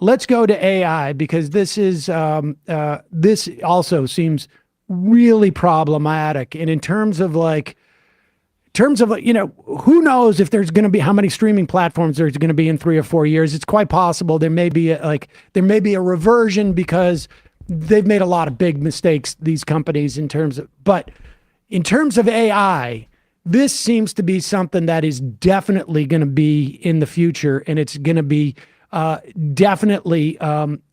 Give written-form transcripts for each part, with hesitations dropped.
let's go to AI because this also seems really problematic. And in terms of who knows if there's going to be how many streaming platforms there's going to be in 3 or 4 years. It's quite possible there may be a reversion because they've made a lot of big mistakes, these companies, but in terms of AI, this seems to be something that is definitely going to be in the future, and it's going to be definitely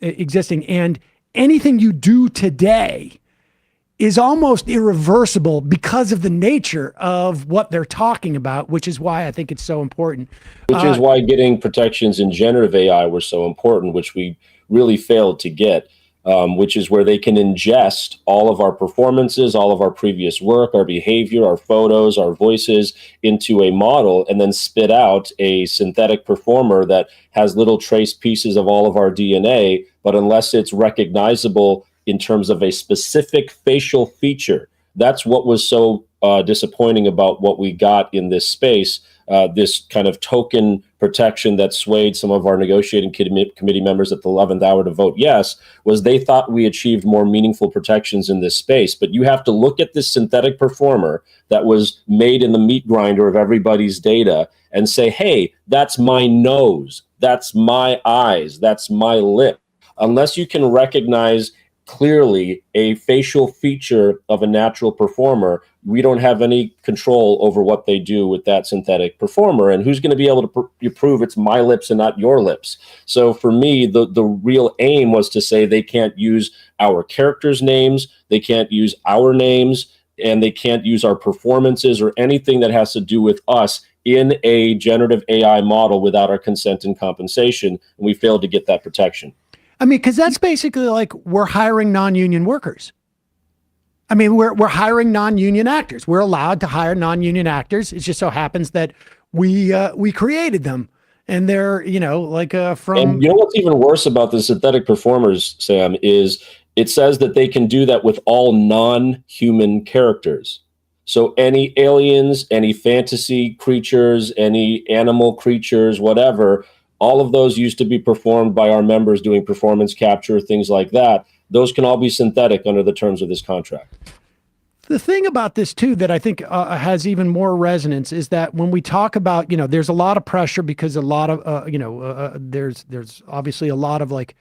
existing. And anything you do today is almost irreversible because of the nature of what they're talking about, which is why I think it's so important. Which is why getting protections in generative AI were so important, which we really failed to get, which is where they can ingest all of our performances, all of our previous work, our behavior, our photos, our voices into a model, and then spit out a synthetic performer that has little trace pieces of all of our DNA, but unless it's recognizable in terms of a specific facial feature. That's what was so disappointing about what we got in this space, this kind of token protection that swayed some of our negotiating committee members at the 11th hour to vote yes, was they thought we achieved more meaningful protections in this space. But you have to look at this synthetic performer that was made in the meat grinder of everybody's data and say, hey, that's my nose, that's my eyes, that's my lip. Unless you can recognize clearly a facial feature of a natural performer, we don't have any control over what they do with that synthetic performer. And who's going to be able to prove it's my lips and not your lips? So for me, the real aim was to say they can't use our characters' names, they can't use our names, and they can't use our performances or anything that has to do with us in a generative AI model without our consent and compensation. And we failed to get that protection. I mean, because that's basically like we're hiring non-union workers. I mean, we're hiring non-union actors. We're allowed to hire non-union actors. It just so happens that we created them, and they're from. And you know what's even worse about the synthetic performers, Sam, is it says that they can do that with all non-human characters. So any aliens, any fantasy creatures, any animal creatures, whatever. All of those used to be performed by our members doing performance capture, things like that. Those can all be synthetic under the terms of this contract. The thing about this, too, that I think has even more resonance is that when we talk about, there's a lot of pressure because a lot of, there's obviously a lot of like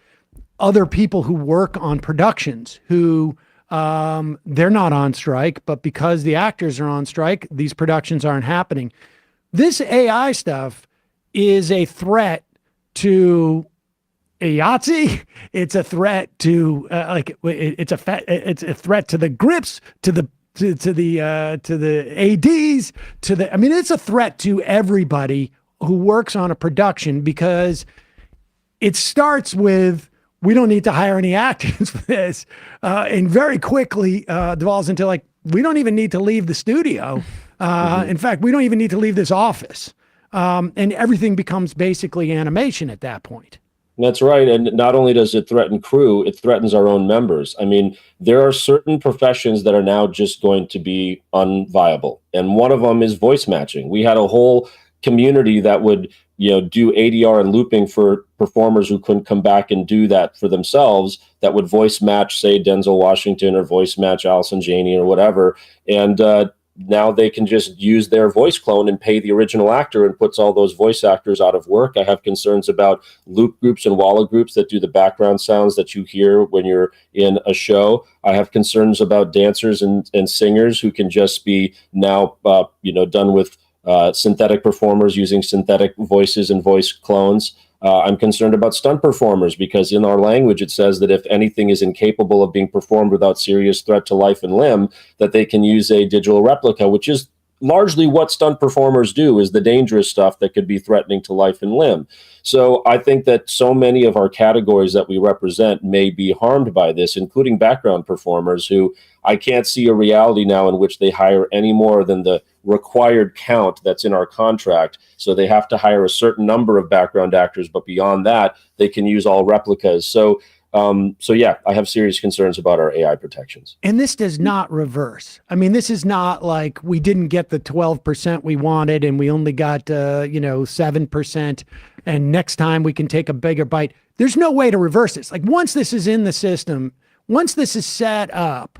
other people who work on productions who they're not on strike, but because the actors are on strike, these productions aren't happening. This AI stuff is a threat to Yahtzee. It's a threat to it's a threat to the grips, to the ADs, it's a threat to everybody who works on a production, because it starts with, we don't need to hire any actors for this, and very quickly devolves into like, we don't even need to leave the studio. In fact, we don't even need to leave this office. And everything becomes basically animation at that point. That's right. And not only does it threaten crew, it threatens our own members. I mean, there are certain professions that are now just going to be unviable. And one of them is voice matching. We had a whole community that would, do ADR and looping for performers who couldn't come back and do that for themselves, that would voice match, say, Denzel Washington, or voice match Allison Janney or whatever. And, now they can just use their voice clone and pay the original actor, and puts all those voice actors out of work. I have concerns about loop groups and wallet groups that do the background sounds that you hear when you're in a show. I have concerns about dancers and singers who can just be now, done with synthetic performers using synthetic voices and voice clones. I'm concerned about stunt performers, because in our language it says that if anything is incapable of being performed without serious threat to life and limb, that they can use a digital replica, which is largely what stunt performers do, is the dangerous stuff that could be threatening to life and limb. So I think that so many of our categories that we represent may be harmed by this, including background performers, who I can't see a reality now in which they hire any more than the required count that's in our contract. So they have to hire a certain number of background actors, but beyond that, they can use all replicas. So yeah, I have serious concerns about our AI protections. And this does not reverse. I mean, this is not like we didn't get the 12% we wanted and we only got, 7%. And next time we can take a bigger bite. there's no way to reverse this. Like once this is in the system, once this is set up,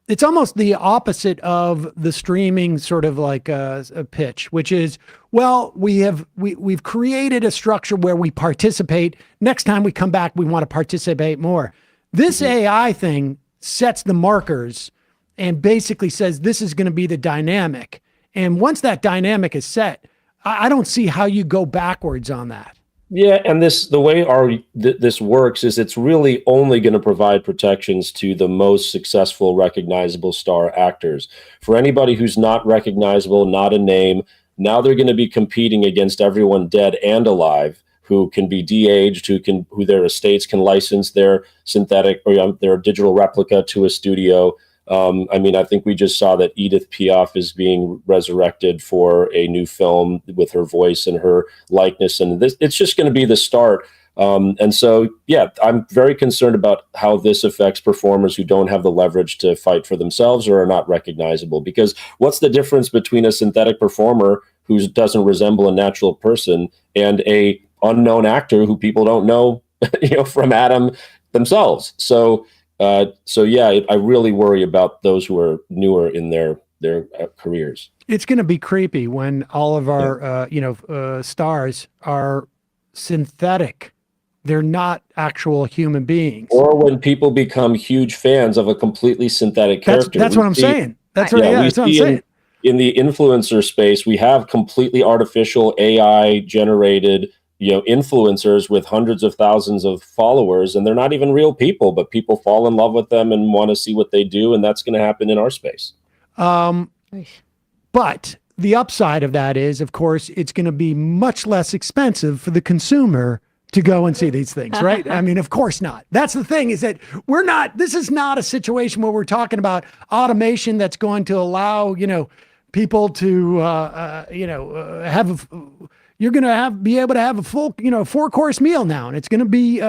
it's almost the opposite of the streaming sort of like a pitch, which is, well, we've created a structure where we participate. Next time we come back, we want to participate more. This AI thing sets the markers and basically says this is going to be the dynamic. And once that dynamic is set, I don't see how you go backwards on that. Yeah, and the way this works is it's really only going to provide protections to the most successful, recognizable star actors. For anybody who's not recognizable, not a name, now they're going to be competing against everyone dead and alive who can be de-aged, who their estates can license their synthetic or their digital replica to a studio. I mean, I think we just saw that Edith Piaf is being resurrected for a new film with her voice and her likeness, and it's just going to be the start. And so, yeah, I'm very concerned about how this affects performers who don't have the leverage to fight for themselves or are not recognizable. Because what's the difference between a synthetic performer who doesn't resemble a natural person and a unknown actor who people don't know, from Adam themselves? So yeah, I really worry about those who are newer in their careers. It's going to be creepy when all of our stars are synthetic. They're not actual human beings. Or when people become huge fans of a completely synthetic character. That's what I'm saying. That's what I'm saying. In the influencer space, we have completely artificial AI generated influencers with hundreds of thousands of followers, and they're not even real people, but people fall in love with them and want to see what they do, and that's going to happen in our space. But the upside of that is, of course, it's going to be much less expensive for the consumer to go and see these things, right? I mean, of course not. That's the thing, is that this is not a situation where we're talking about automation that's going to allow, people to, you're going to be able to have a full, 4-course meal now. And it's going to be,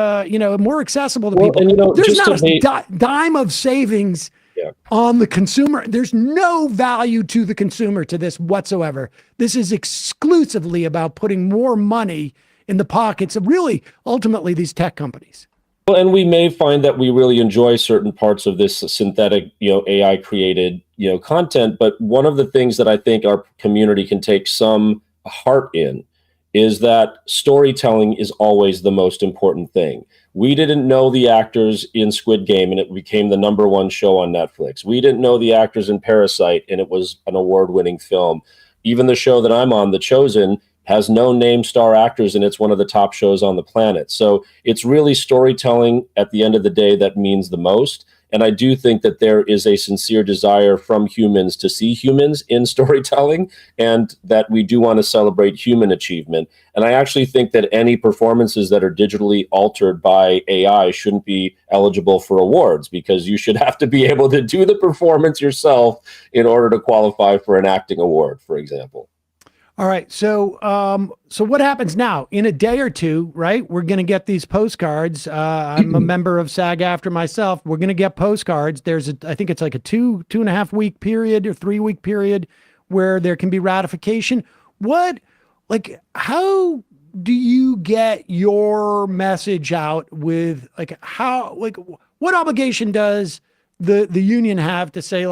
more accessible to people. And, there's not a dime of savings on the consumer. There's no value to the consumer to this whatsoever. This is exclusively about putting more money in the pockets of really, ultimately, these tech companies. Well, and we may find that we really enjoy certain parts of this synthetic, AI created, content. But one of the things that I think our community can take some heart in is that storytelling is always the most important thing. We didn't know the actors in Squid Game, and it became the #1 show on Netflix. We didn't know the actors in Parasite, and it was an award-winning film. Even the show that I'm on, The Chosen, has no name star actors, and it's one of the top shows on the planet. So it's really storytelling at the end of the day that means the most. And I do think that there is a sincere desire from humans to see humans in storytelling, and that we do want to celebrate human achievement. And I actually think that any performances that are digitally altered by AI shouldn't be eligible for awards, because you should have to be able to do the performance yourself in order to qualify for an acting award, for example. All right. So what happens now? In a day or two, right? We're going to get these postcards. I'm a member of SAG-AFTRA myself. We're going to get postcards. I think it's like a 2.5 week period or 3 week period where there can be ratification. How do you get your message out with what obligation does the union have to say,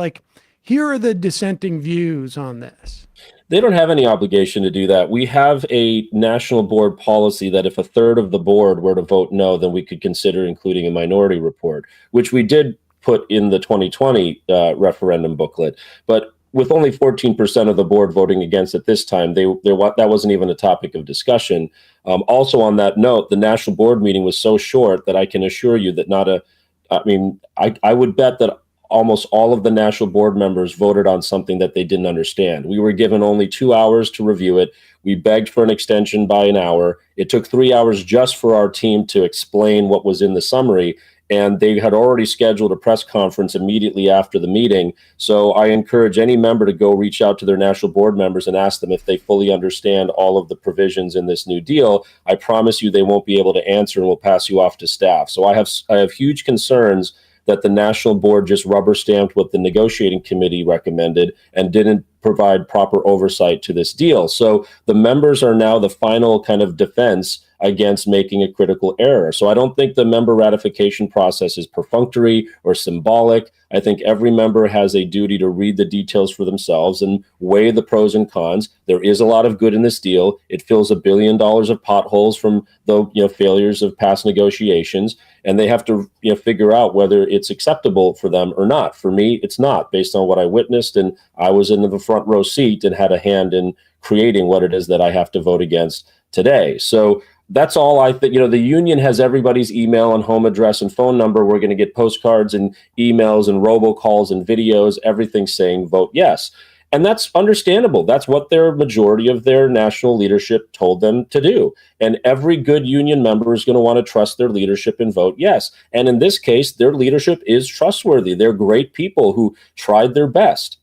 here are the dissenting views on this? They don't have any obligation to do that. We have a national board policy that if a third of the board were to vote no, then we could consider including a minority report, which we did put in the 2020 referendum booklet. But with only 14% of the board voting against it this time, that wasn't even a topic of discussion. Also on that note, the national board meeting was so short that I can assure you that I would bet that almost all of the national board members voted on something that they didn't understand. We were given only 2 hours to review it. We begged for an extension by an hour. It took 3 hours just for our team to explain what was in the summary. And they had already scheduled a press conference immediately after the meeting. So I encourage any member to go reach out to their national board members and ask them if they fully understand all of the provisions in this new deal. I promise you they won't be able to answer, and we'll pass you off to staff. So I have huge concerns that the national board just rubber stamped what the negotiating committee recommended and didn't provide proper oversight to this deal. So the members are now the final kind of defense against making a critical error. So I don't think the member ratification process is perfunctory or symbolic. I think every member has a duty to read the details for themselves and weigh the pros and cons. There is a lot of good in this deal. It fills $1 billion of potholes from the failures of past negotiations, and they have to figure out whether it's acceptable for them or not. For me, it's not, based on what I witnessed, and I was in the front row seat and had a hand in creating what it is that I have to vote against today. So that's all I think. The union has everybody's email and home address and phone number. We're going to get postcards and emails and robocalls and videos, everything saying vote yes. And that's understandable. That's what their majority of their national leadership told them to do. And every good union member is going to want to trust their leadership and vote yes. And in this case, their leadership is trustworthy. They're great people who tried their best.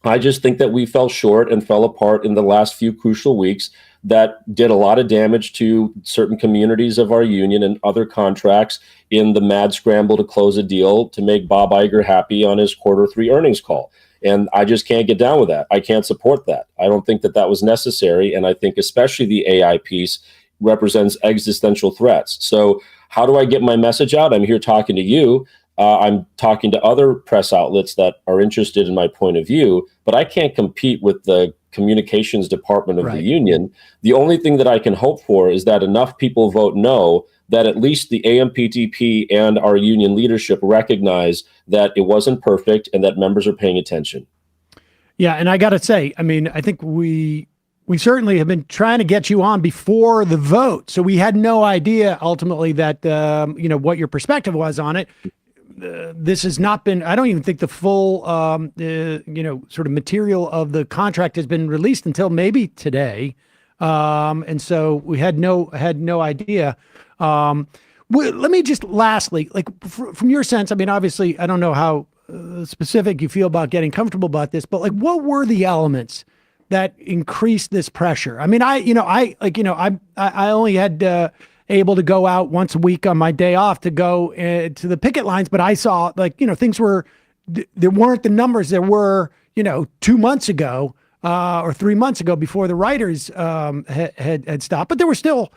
I just think that we fell short and fell apart in the last few crucial weeks that did a lot of damage to certain communities of our union and other contracts in the mad scramble to close a deal to make Bob Iger happy on his Q3 earnings call. And I just can't get down with that. I can't support that. I don't think that that was necessary. And I think especially the AI piece represents existential threats. So how do I get my message out? I'm here talking to you. I'm talking to other press outlets that are interested in my point of view, but I can't compete with the communications department of the union. The only thing that I can hope for is that enough people vote no, that at least the AMPTP and our union leadership recognize that it wasn't perfect and that members are paying attention. Yeah, and I got to say, I mean, I think we certainly have been trying to get you on before the vote, so we had no idea ultimately that what your perspective was on it. This has not been, I don't even think the full, sort of material of the contract has been released until maybe today. And so we had no idea. Let me just lastly, like from your sense, I mean, obviously I don't know how specific you feel about getting comfortable about this, but like, what were the elements that increased this pressure? I mean, I only had, able to go out once a week on my day off to go to the picket lines. But I saw things were, there weren't the numbers there were, 2 months ago or 3 months ago before the writers had stopped. But there were still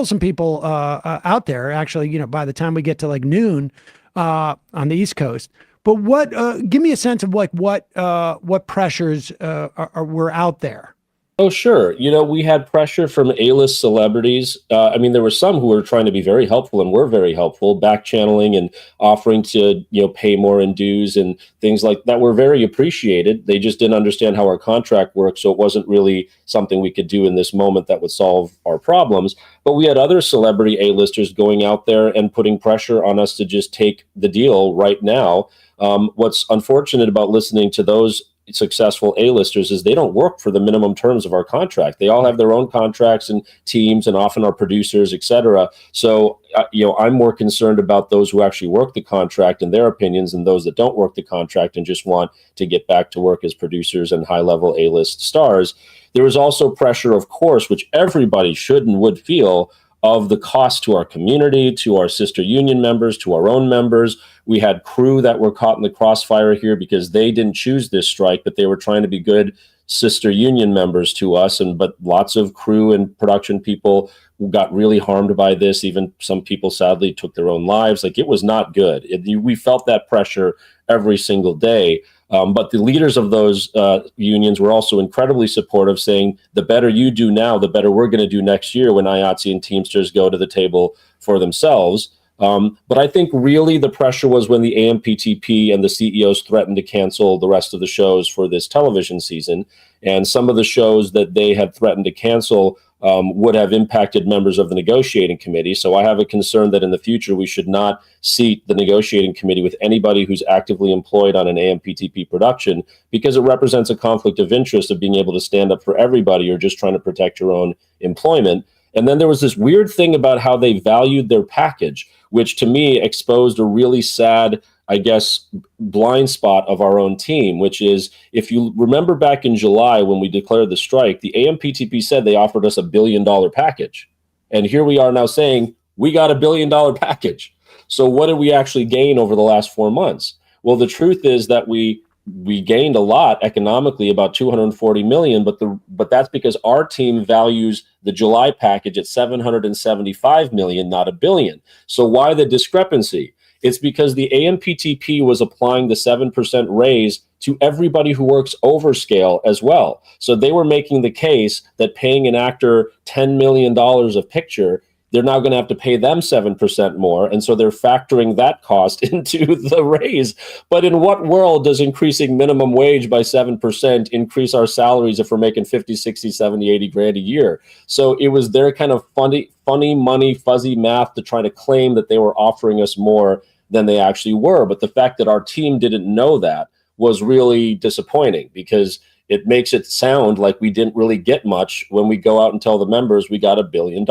some people out there actually, by the time we get to like noon on the East Coast. But give me a sense of like what pressures were out there. Oh, sure. We had pressure from A-list celebrities. I mean, there were some who were trying to be very helpful and were very helpful, back channeling and offering to, pay more in dues and things like that were very appreciated. They just didn't understand how our contract works. So it wasn't really something we could do in this moment that would solve our problems. But we had other celebrity A-listers going out there and putting pressure on us to just take the deal right now. What's unfortunate about listening to those successful A-listers is they don't work for the minimum terms of our contract. They all have their own contracts and teams and often are producers, et cetera. So, I'm more concerned about those who actually work the contract and their opinions than those that don't work the contract and just want to get back to work as producers and high-level A-list stars. There was also pressure, of course, which everybody should and would feel, of the cost to our community, to our sister union members, to our own members. We had crew that were caught in the crossfire here because they didn't choose this strike, but they were trying to be good sister union members to us. But lots of crew and production people got really harmed by this. Even some people sadly took their own lives. Like, it was not good. We felt that pressure every single day. But the leaders of those unions were also incredibly supportive, saying the better you do now, the better we're going to do next year when IATSE and Teamsters go to the table for themselves. But I think really the pressure was when the AMPTP and the CEOs threatened to cancel the rest of the shows for this television season. And some of the shows that they had threatened to cancel would have impacted members of the negotiating committee. So I have a concern that in the future we should not seat the negotiating committee with anybody who's actively employed on an AMPTP production, because it represents a conflict of interest of being able to stand up for everybody or just trying to protect your own employment. And then there was this weird thing about how they valued their package, which to me exposed a really sad, I guess, blind spot of our own team, which is, if you remember back in July when we declared the strike, the AMPTP said they offered us $1 billion package. And here we are now saying we got $1 billion package. So what did we actually gain over the last 4 months? Well, the truth is that we we gained a lot economically, about 240 million, but that's because our team values the July package at 775 million, not $1 billion. So why the discrepancy? It's because the AMPTP was applying the 7% raise to everybody who works over scale as well. So they were making the case that paying an actor $10 million a picture, they're now going to have to pay them 7% more. And so they're factoring that cost into the raise. But in what world does increasing minimum wage by 7% increase our salaries if we're making 50, 60, 70, 80 grand a year? So it was their kind of funny money, fuzzy math to try to claim that they were offering us more than they actually were. But the fact that our team didn't know that was really disappointing, because it makes it sound like we didn't really get much when we go out and tell the members we got $1 billion.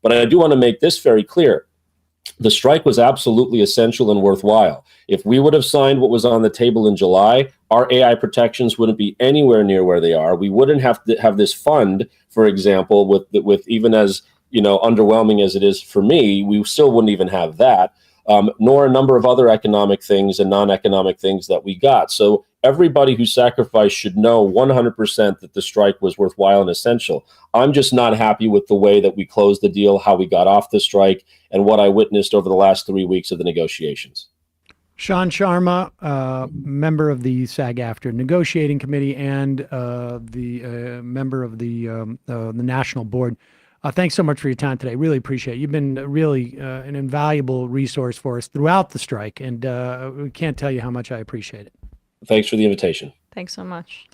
But I do want to make this very clear. The strike was absolutely essential and worthwhile. If we would have signed what was on the table in July, our AI protections wouldn't be anywhere near where they are. We wouldn't have to have this fund, for example, with even as, you know, underwhelming as it is for me, we still wouldn't even have that, nor a number of other economic things and non-economic things that we got. So everybody who sacrificed should know 100% that the strike was worthwhile and essential. I'm just not happy with the way that we closed the deal, how we got off the strike, and what I witnessed over the last 3 weeks of the negotiations. Shaan Sharma, member of the SAG-AFTRA negotiating committee and the member of the national board. Thanks so much for your time today. Really appreciate it. You've been really an invaluable resource for us throughout the strike, and we can't tell you how much I appreciate it. Thanks for the invitation. Thanks so much.